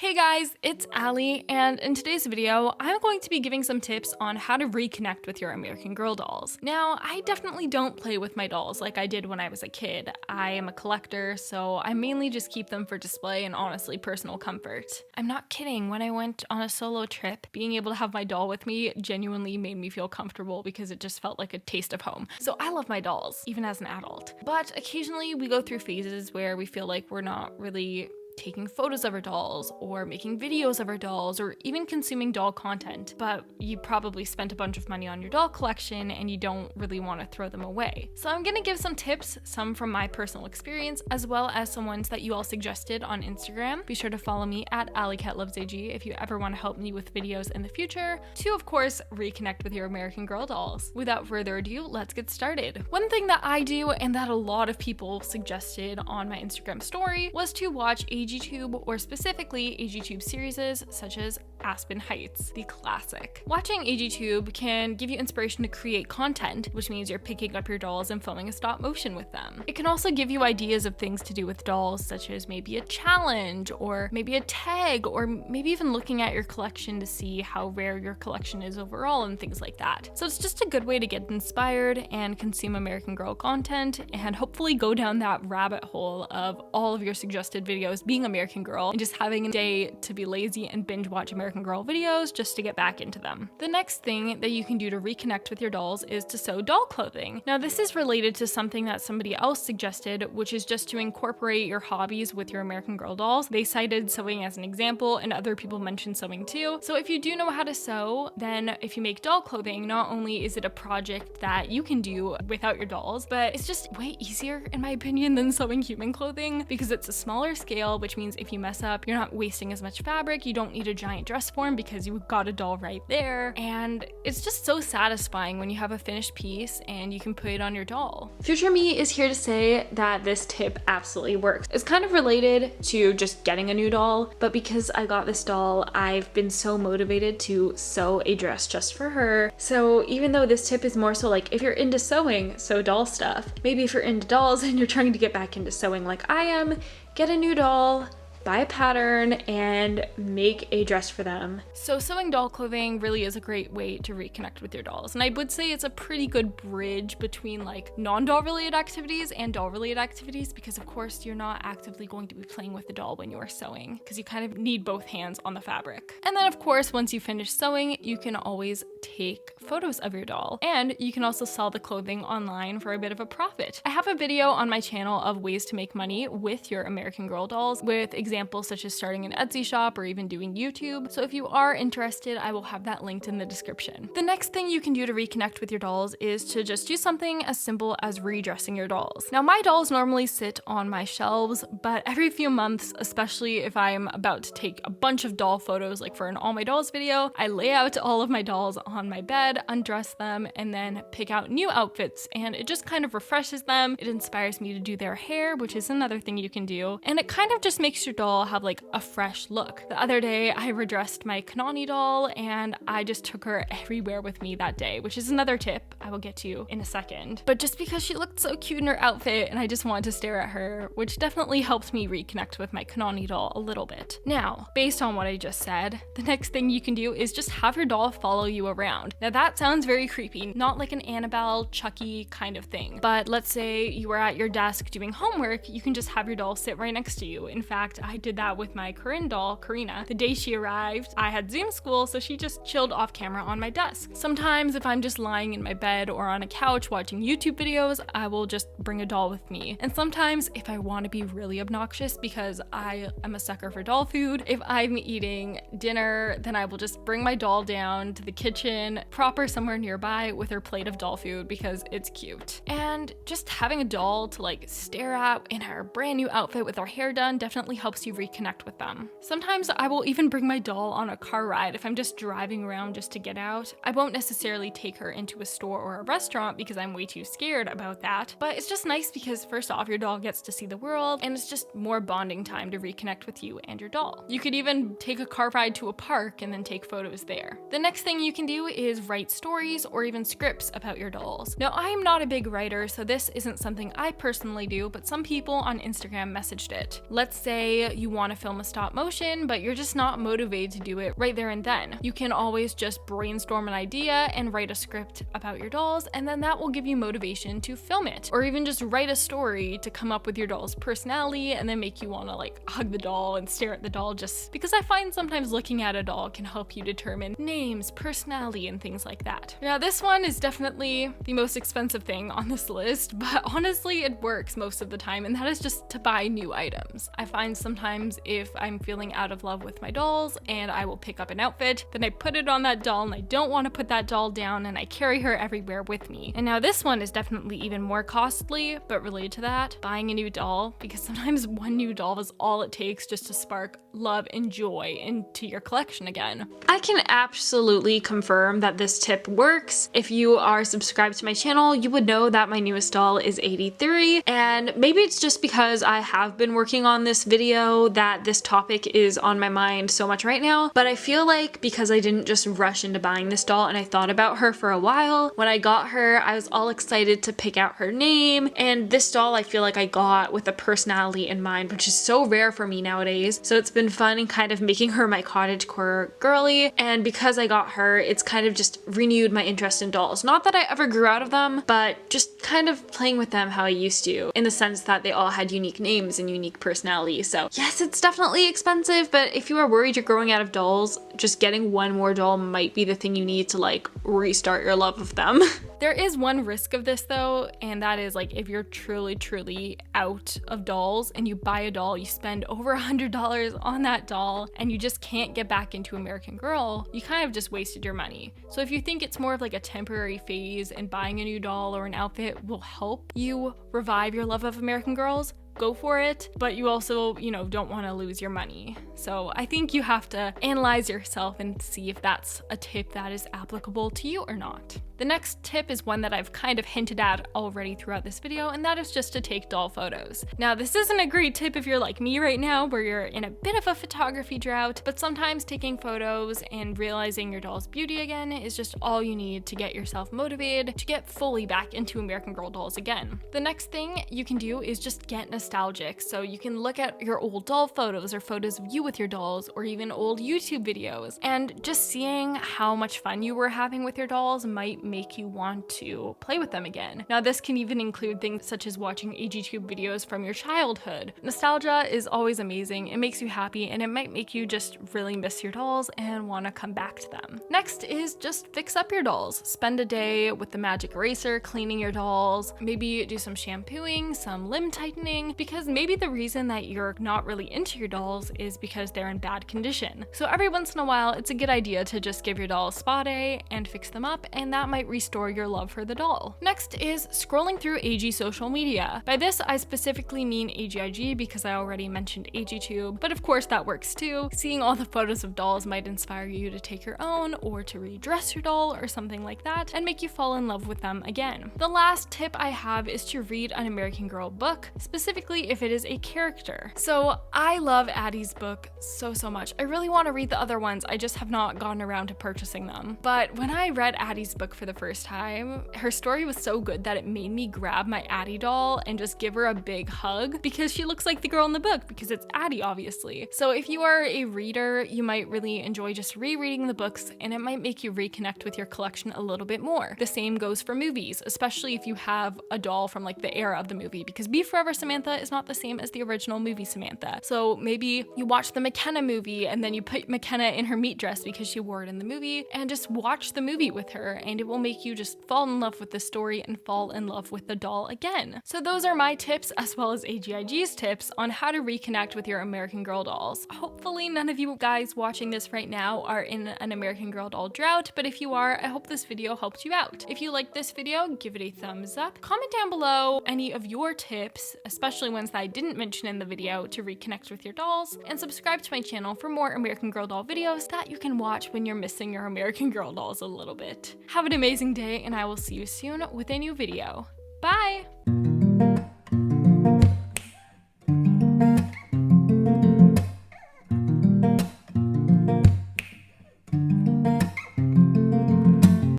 Hey guys, it's Allie, and in today's video, I'm going to be giving some tips on how to reconnect with your American Girl dolls. Now, I definitely don't play with my dolls like I did when I was a kid. I am a collector, so I mainly just keep them for display and honestly personal comfort. I'm not kidding, when I went on a solo trip, being able to have my doll with me genuinely made me feel comfortable because it just felt like a taste of home. So I love my dolls, even as an adult. But occasionally we go through phases where we feel like we're not really taking photos of our dolls or making videos of our dolls or even consuming doll content, but you probably spent a bunch of money on your doll collection and you don't really want to throw them away. So I'm gonna give some tips, some from my personal experience, as well as some ones that you all suggested on Instagram. Be sure to follow me at AllycatlovesAG if you ever want to help me with videos in the future, to of course reconnect with your American Girl dolls. Without further ado, let's get started. One thing that I do and that a lot of people suggested on my Instagram story was to watch AGTube, or specifically AGTube series such as Aspen Heights, the classic. Watching AGTube can give you inspiration to create content, which means you're picking up your dolls and filming a stop motion with them. It can also give you ideas of things to do with dolls, such as maybe a challenge, or maybe a tag, or maybe even looking at your collection to see how rare your collection is overall and things like that. So it's just a good way to get inspired and consume American Girl content and hopefully go down that rabbit hole of all of your suggested videos being American Girl and just having a day to be lazy and binge watch American Girl videos just to get back into them. The next thing that you can do to reconnect with your dolls is to sew doll clothing. Now this is related to something that somebody else suggested, which is just to incorporate your hobbies with your American Girl dolls. They cited sewing as an example and other people mentioned sewing too. So if you do know how to sew, then if you make doll clothing, not only is it a project that you can do without your dolls, but it's just way easier in my opinion than sewing human clothing because it's a smaller scale, which means if you mess up, you're not wasting as much fabric, you don't need a giant dress form because you've got a doll right there, and it's just so satisfying when you have a finished piece and you can put it on your doll. Future me is here to say that this tip absolutely works. It's kind of related to just getting a new doll, but because I got this doll, I've been so motivated to sew a dress just for her. So even though this tip is more so like if you're into sewing, sew doll stuff. Maybe if you're into dolls and you're trying to get back into sewing like I am, get a new doll, buy a pattern, and make a dress for them. So sewing doll clothing really is a great way to reconnect with your dolls. And I would say it's a pretty good bridge between like non-doll related activities and doll related activities, because of course you're not actively going to be playing with the doll when you are sewing, because you kind of need both hands on the fabric. And then of course, once you finish sewing, you can always take photos of your doll, and you can also sell the clothing online for a bit of a profit. I have a video on my channel of ways to make money with your American Girl dolls, with examples such as starting an Etsy shop or even doing YouTube. So if you are interested, I will have that linked in the description. The next thing you can do to reconnect with your dolls is to just do something as simple as redressing your dolls. Now my dolls normally sit on my shelves, but every few months, especially if I'm about to take a bunch of doll photos, like for an All My Dolls video, I lay out all of my dolls on my bed, undress them, and then pick out new outfits, and it just kind of refreshes them. It inspires me to do their hair, which is another thing you can do, and it kind of just makes your doll have like a fresh look. The other day I redressed my Canon doll and I just took her everywhere with me that day, which is another tip I will get to in a second. But just because she looked so cute in her outfit and I just wanted to stare at her, which definitely helped me reconnect with my Canon doll a little bit. Now, based on what I just said, the next thing you can do is just have your doll follow you around. Now that sounds very creepy, not like an Annabelle, Chucky kind of thing, but let's say you are at your desk doing homework, you can just have your doll sit right next to you. In fact, I did that with my Corinne doll, Karina. The day she arrived, I had Zoom school, so she just chilled off camera on my desk. Sometimes if I'm just lying in my bed or on a couch watching YouTube videos, I will just bring a doll with me. And sometimes if I want to be really obnoxious, because I am a sucker for doll food, if I'm eating dinner, then I will just bring my doll down to the kitchen, prop her somewhere nearby with her plate of doll food because it's cute. And just having a doll to like stare at in her brand new outfit with her hair done definitely helps you reconnect with them. Sometimes I will even bring my doll on a car ride if I'm just driving around just to get out. I won't necessarily take her into a store or a restaurant because I'm way too scared about that, but it's just nice because first off, your doll gets to see the world, and it's just more bonding time to reconnect with you and your doll. You could even take a car ride to a park and then take photos there. The next thing you can do is write stories or even scripts about your dolls. Now, I'm not a big writer, so this isn't something I personally do, but some people on Instagram messaged it. Let's say you want to film a stop motion, but you're just not motivated to do it right there and then. You can always just brainstorm an idea and write a script about your dolls, and then that will give you motivation to film it. Or even just write a story to come up with your doll's personality and then make you want to like hug the doll and stare at the doll, just because I find sometimes looking at a doll can help you determine names, personality, and things like that. Now this one is definitely the most expensive thing on this list, but honestly it works most of the time, and that is just to buy new items. I find sometimes if I'm feeling out of love with my dolls and I will pick up an outfit, then I put it on that doll and I don't want to put that doll down and I carry her everywhere with me. And now this one is definitely even more costly, but related to that, buying a new doll, because sometimes one new doll is all it takes just to spark love and joy into your collection again. I can absolutely confirm that this tip works. If you are subscribed to my channel, you would know that my newest doll is 83, and maybe it's just because I have been working on this video that this topic is on my mind so much right now, but I feel like because I didn't just rush into buying this doll and I thought about her for a while, when I got her, I was all excited to pick out her name, and this doll I feel like I got with a personality in mind, which is so rare for me nowadays. So it's been fun and kind of making her my cottagecore girly, and because I got her, it's kind of just renewed my interest in dolls. Not that I ever grew out of them, but just kind of playing with them how I used to, in the sense that they all had unique names and unique personalities. So yes, it's definitely expensive, but if you are worried you're growing out of dolls, just getting one more doll might be the thing you need to like restart your love of them. There is one risk of this though, and that is like if you're truly out of dolls and you buy a doll, you spend over $100 on that doll, and you just can't get back into American Girl, you kind of just wasted your money. So if you think it's more of like a temporary phase and buying a new doll or an outfit will help you revive your love of American Girls, go for it, but you also, don't want to lose your money. So I think you have to analyze yourself and see if that's a tip that is applicable to you or not. The next tip is one that I've kind of hinted at already throughout this video, and that is just to take doll photos. Now, this isn't a great tip if you're like me right now, where you're in a bit of a photography drought, but sometimes taking photos and realizing your doll's beauty again is just all you need to get yourself motivated to get fully back into American Girl dolls again. The next thing you can do is just get nostalgic. So you can look at your old doll photos or photos of you with your dolls, or even old YouTube videos, and just seeing how much fun you were having with your dolls might make you want to play with them again. Now, this can even include things such as watching AGTube videos from your childhood. Nostalgia is always amazing. It makes you happy, and it might make you just really miss your dolls and want to come back to them. Next is just fix up your dolls. Spend a day with the magic eraser cleaning your dolls. Maybe do some shampooing, some limb tightening, because maybe the reason that you're not really into your dolls is because they're in bad condition. So every once in a while, it's a good idea to just give your doll a spa day and fix them up, and that might restore your love for the doll. Next is scrolling through AG social media. By this, I specifically mean AGIG because I already mentioned AGTube, but of course that works too. Seeing all the photos of dolls might inspire you to take your own, or to redress your doll or something like that, and make you fall in love with them again. The last tip I have is to read an American Girl book, specifically if it is a character. So I love Addie's book so much. I really want to read the other ones, I just have not gotten around to purchasing them. But when I read Addie's book for the first time, her story was so good that it made me grab my Addie doll and just give her a big hug, because she looks like the girl in the book, because it's Addie obviously. So if you are a reader, you might really enjoy just rereading the books, and it might make you reconnect with your collection a little bit more. The same goes for movies, especially if you have a doll from like the era of the movie, because Be Forever Samantha is not the same as the original movie Samantha. So maybe you watch the McKenna movie and then you put McKenna in her meat dress because she wore it in the movie, and just watch the movie with her, and it will make you just fall in love with the story and fall in love with the doll again. So those are my tips, as well as AGIG's tips, on how to reconnect with your American Girl dolls. Hopefully none of you guys watching this right now are in an American Girl doll drought, but if you are, I hope this video helped you out. If you liked this video, give it a thumbs up. Comment down below any of your tips, especially ones that I didn't mention in the video, to reconnect with your dolls, and subscribe to my channel for more American Girl doll videos that you can watch when you're missing your American Girl dolls a little bit. Have an amazing day, and I will see you soon with a new video. Bye!